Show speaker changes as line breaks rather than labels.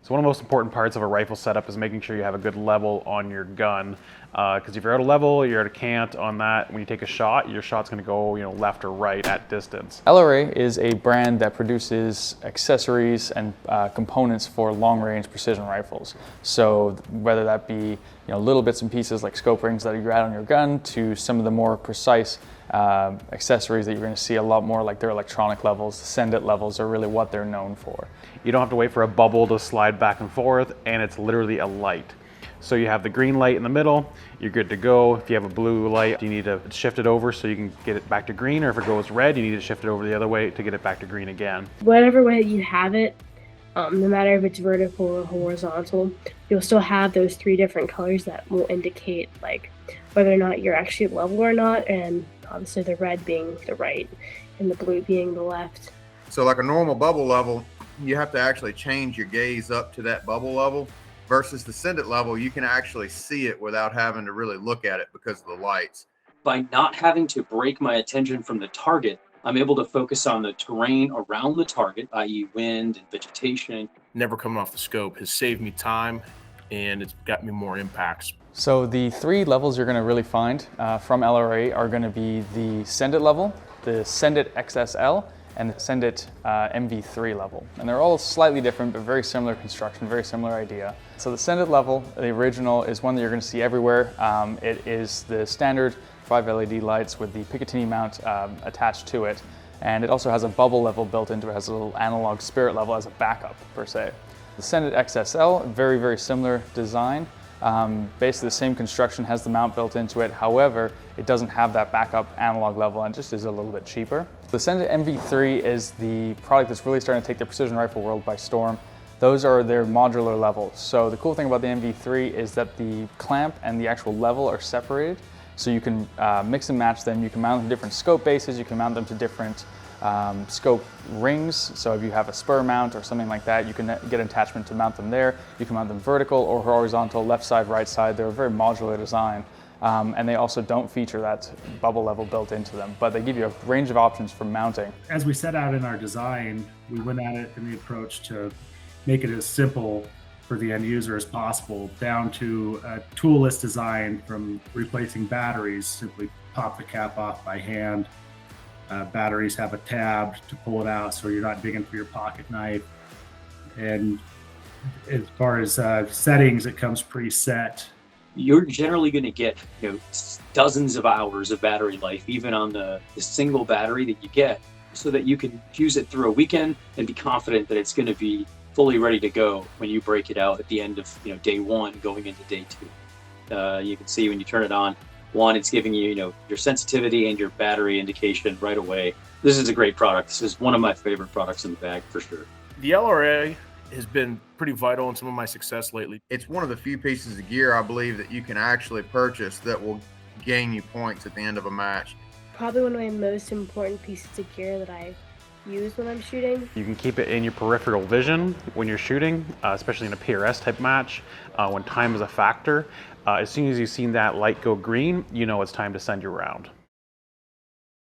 So one of the most important parts of a rifle setup is making sure you have a good level on your gun. Because if you're out of level, you're at a cant on that, when you take a shot, your shot's gonna go left or right at distance.
LRA is a brand that produces accessories and components for long-range precision rifles. So whether that be little bits and pieces like scope rings that you add on your gun to some of the more precise accessories that you're going to see a lot more, like their electronic levels, the send-it levels are really what they're known for.
You don't have to wait for a bubble to slide back and forth, and it's literally a light. So you have the green light in the middle, you're good to go. If you have a blue light, you need to shift it over so you can get it back to green, or if it goes red, you need to shift it over the other way to get it back to green again.
Whatever way you have it, no matter if it's vertical or horizontal, you'll still have those 3 different colors that will indicate like whether or not you're actually level or not, and obviously the red being the right and the blue being the left.
So like a normal bubble level, you have to actually change your gaze up to that bubble level, versus the send-it level, you can actually see it without having to really look at it because of the lights.
By not having to break my attention from the target, I'm able to focus on the terrain around the target, i.e. wind and vegetation.
Never coming off the scope has saved me time, and it's got me more impacts.
So the 3 levels you're going to really find from LRA are going to be the send-it level, the send-it XSL, and the send-it MV3 level. And they're all slightly different, but very similar construction, very similar idea. So the send-it level, the original, is one that you're going to see everywhere. It is the standard 5 LED lights with the Picatinny mount attached to it. And it also has a bubble level built into it, has a little analog spirit level as a backup, per se. The send-it XSL, very, very similar design. Basically the same construction, has the mount built into it. However, it doesn't have that backup analog level and just is a little bit cheaper. The send-it MV3 is the product that's really starting to take the precision rifle world by storm. Those are their modular levels. So the cool thing about the MV3 is that the clamp and the actual level are separated. So you can mix and match them. You can mount them to different scope bases. You can mount them to different scope rings. So if you have a spur mount or something like that, you can get an attachment to mount them there. You can mount them vertical or horizontal, left side, right side. They're a very modular design. And they also don't feature that bubble level built into them, but they give you a range of options for mounting.
As we set out in our design, we went at it in the approach to make it as simple for the end user as possible, down to a toolless design, from replacing batteries, simply pop the cap off by hand. Batteries have a tab to pull it out so you're not digging for your pocket knife. And as far as settings, it comes preset.
You're generally going to get dozens of hours of battery life, even on the single battery that you get, so that you can use it through a weekend and be confident that it's going to be fully ready to go when you break it out at the end of day 1 going into day 2. You can see when you turn it on, it's giving you your sensitivity and your battery indication right away. This is a great product. This is one of my favorite products in the bag for sure.
The LRA has been pretty vital in some of my success lately.
It's one of the few pieces of gear I believe that you can actually purchase that will gain you points at the end of a match.
Probably one of my most important pieces of gear that I use when I'm shooting.
You can keep it in your peripheral vision when you're shooting, especially in a PRS type match, when time is a factor. As soon as you've seen that light go green, you know it's time to send your round.